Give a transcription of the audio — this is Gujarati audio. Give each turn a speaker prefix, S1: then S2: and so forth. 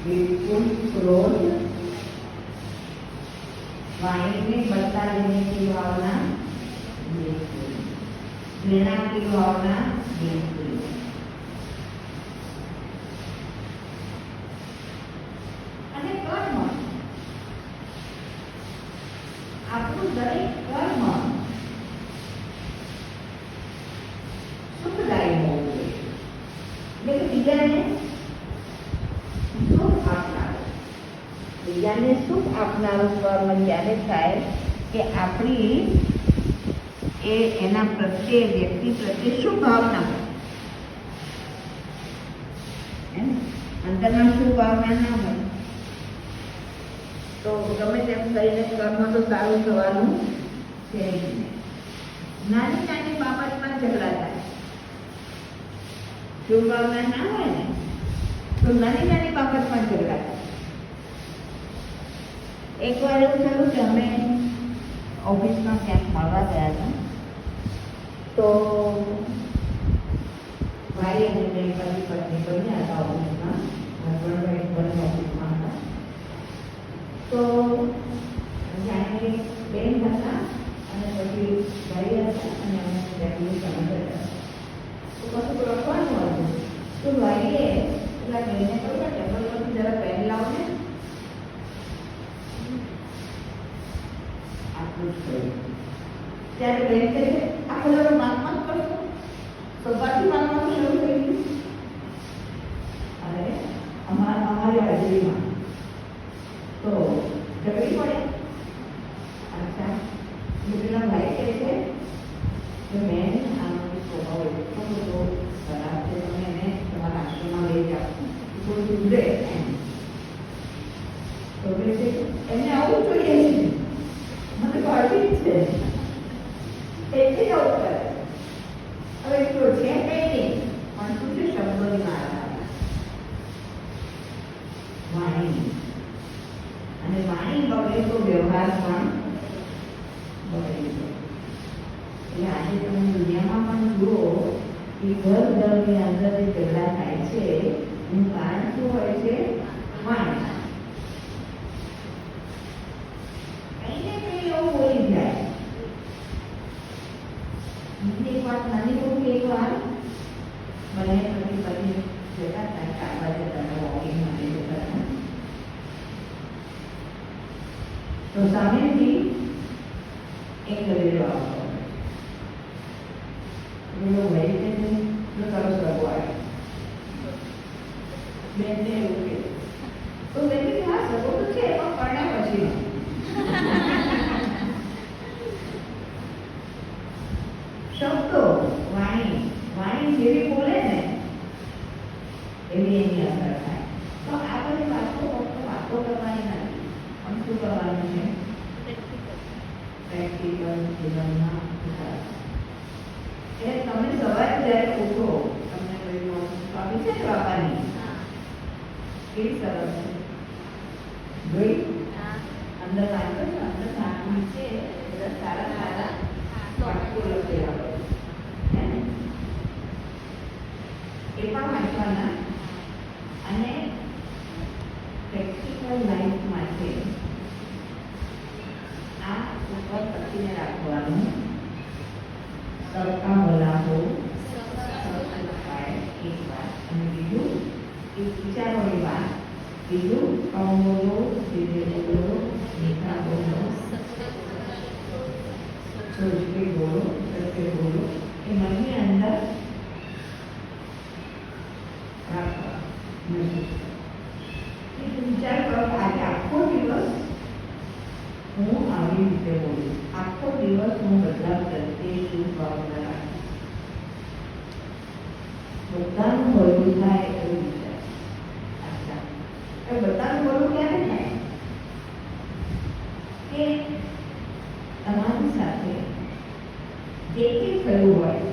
S1: बिल्कुल क्रोध, वाणी में बढ़ता रहने की भावना बिल्कुल, घृणा की भावना बिल्कुल। અને કર્મ, આપણું દરેક કર્મ સુખદાયી હોવું જોઈએ, એટલે કે બીજાને સુખ આપનારું કર્મ જ્યારે થાય કે આપણી એના પ્રત્યે વ્યક્તિ પ્રત્યે શું ભાવના હોય, અંતરમાં શું ભાવના ના હોય તો ગમે તેમ કરીને કર્મ તો સારું થવાનું છે જ નહીં. નાની નાની બાબતમાં ઝઘડા થાય, શું ભાવના ના હોય ને તો નાની નાની બાબતમાં ઝઘડા થાય. એકવાર એવું થયું કે અમે ઓફિસમાં ક્યાંક મળવા ગયા હતા, તો ભાઈ અને બે પતિ પત્ની બન્યા હતા ઓફિસમાં, હસબન્ડ વાઈફ બંને ઓફિસમાં હતા. તો જાણે બેન હતા અને પછી ભાઈ હતા અને અમે બેનની સમજ હતા. તો પછી રખવાનું હતું તો ભાઈએ પેલા બેનને કહ્યું ટેબલ પરથી જરા પેન લાવો ને. ત્યારે બેન કહે છે આ કલર માગમાં કરશો તો પાછી માગવાનું શરૂ થઈ ગયું. અને અમારી હાજરીમાં તો ઝઘડી પડે. અચ્છા, પેલા ભાઈ કહે છે કે બેન આનો સ્વભાવ એટલો બધો ખરાબ છે, તમે એને તમારા આશ્રમમાં લઈ જાઓ થોડું સુધરે એમ. તો કહે છે એને આવું જોઈએ છે, મને પાડવી જ છે તેથી આવું કરે. હવે એટલો છે કંઈ નહીં, પણ શું છે શબ્દોની મારા વાણી, અને વાણી બગડે તો વ્યવહાર પણ બગડી જાય. એટલે આજે તમે દુનિયામાં પણ જુઓ કે ઘર ઘરની અંદર જે ઝઘડા થાય છે એનું કારણ શું હોય છે? વાણી. એક વાત નાની કહું, એક વાર મને પતિ પત્ની જતા હતા, ચાલવા જતા હતા, વોકિંગ માટે જતા હતા. તો સામેથી એક ગધેડો આવતો હતો. ભાઈ છે તો સરસ રગો આવ્યો. બેનને એવું કે તો બેન હા સગો તો છે પણ પરણ્યા પછી શબ્દો વાણી, વાણી જેવી બોલે ને એવી એની અસર થાય. તો આ બધી વાતો ફક્ત વાતો કરવાની નથી, પણ શું કરવાનું છે? પ્રેક્ટિકલ જીવનમાં ઉતારવાનું. એટલે તમે સવારે જ્યારે ઉઠો તમને કોઈ ટોપિક છે ને બાપાની કેવી સરસ છે જોઈ અંદર વાંચો છો, અંદર સાંકળી છે બધા સારા સારા વાક્યો લખેલા હોય એ પણ વાંચવાના. અને પ્રેક્ટિકલ લાઈફ માટે આ ઉપર પતિને રાખવાનું. સબકા ભલા હો એક વાત, અને બીજું એક વિચારોની વાત, બીજું કમ બોલો, ધીરે બોલો, મીઠા બોલો, सोच के बोलो, करके बोलो, એ મનની અંદર રાખવા. વિચાર કરો કે આજે આખો દિવસ હું આવી રીતે બોલું, આખો દિવસ હું બદલાવ પ્રત્યે શું ભાવના રાખીશ. બધાનું ભલું થાય એવું વિચાર. અચ્છા, એ બધાનું ભલું ક્યારે થાય કે તમારી સાથે જે કંઈ થયું હોય